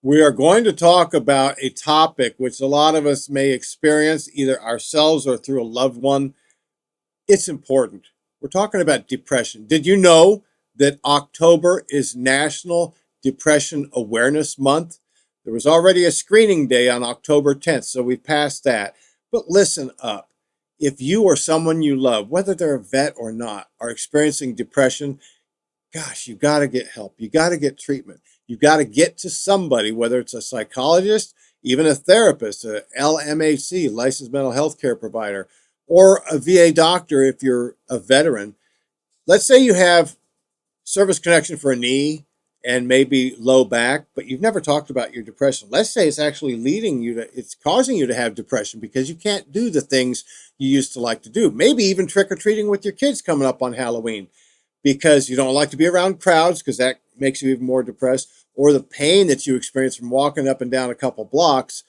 We are going to talk about a topic which a lot of us may experience either ourselves or through a loved one. It's important. We're talking about depression. Did you know that October is National Depression Awareness Month? There was already a screening day on October 10th, so we passed that. But listen up. If you or someone you love, whether they're a vet or not, are experiencing depression, gosh, you got to get help. You got to get treatment. You got to get to somebody, whether it's a psychologist, even a therapist, a LMHC, licensed mental health care provider, or a VA doctor if you're a veteran. Let's say you have service connection for a knee and maybe low back, but you've never talked about your depression. Let's say it's actually it's causing you to have depression because you can't do the things you used to like to do. Maybe even trick or treating with your kids coming up on Halloween because you don't like to be around crowds because that makes you even more depressed, or the pain that you experience from walking up and down a couple blocks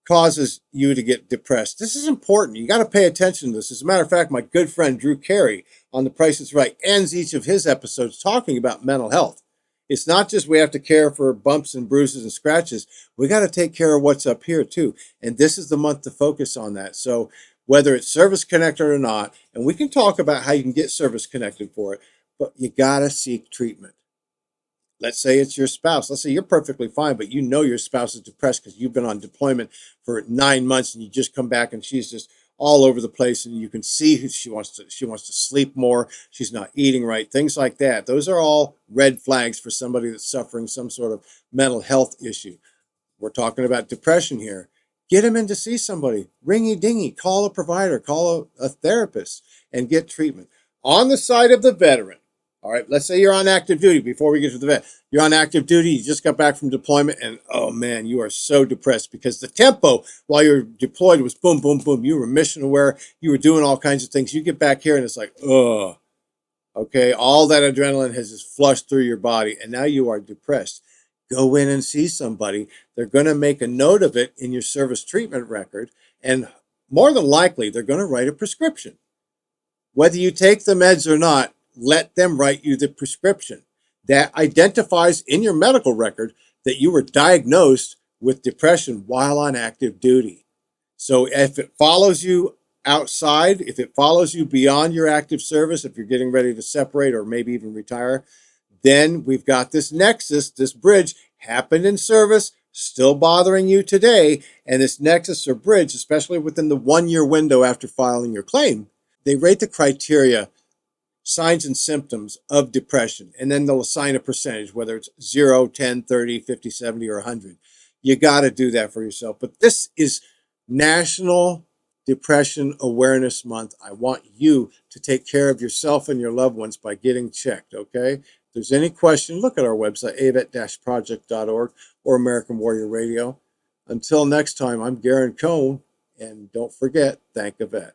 causes you to get depressed. This is important. You got to pay attention to this. As a matter of fact, my good friend Drew Carey on The Price is Right ends each of his episodes talking about mental health. It's not just we have to care for bumps and bruises and scratches. We got to take care of what's up here too. And this is the month to focus on that. So whether it's service connected or not, and we can talk about how you can get service connected for it, but you got to seek treatment. Let's say it's your spouse. Let's say you're perfectly fine, but you know your spouse is depressed because you've been on deployment for 9 months and you just come back and she's just all over the place and you can see she wants to sleep more. She's not eating right, things like that. Those are all red flags for somebody that's suffering some sort of mental health issue. We're talking about depression here. Get them in to see somebody. Ringy dingy. Call a provider. Call a therapist and get treatment. On the side of the veteran, all right, let's say you're on active duty before we get to the vet. You're on active duty, you just got back from deployment, and oh man, you are so depressed because the tempo while you're deployed was boom, boom, boom. You were mission aware, you were doing all kinds of things. You get back here and it's like, ugh. Okay, all that adrenaline has just flushed through your body, and now you are depressed. Go in and see somebody. They're going to make a note of it in your service treatment record, and more than likely, they're going to write a prescription. Whether you take the meds or not, let them write you the prescription that identifies in your medical record that you were diagnosed with depression while on active duty. So if it follows you outside, if it follows you beyond your active service, if you're getting ready to separate or maybe even retire, then we've got this nexus, this bridge happened in service, still bothering you today. And this nexus or bridge, especially within the 1 year window after filing your claim, they rate the criteria signs and symptoms of depression, and then they'll assign a percentage, whether it's 0, 10, 30, 50, 70, or 100. You got to do that for yourself. But this is National Depression Awareness Month. I want you to take care of yourself and your loved ones by getting checked, okay? If there's any question, look at our website, avet-project.org or American Warrior Radio. Until next time, I'm Garen Cohn, and don't forget, thank a vet.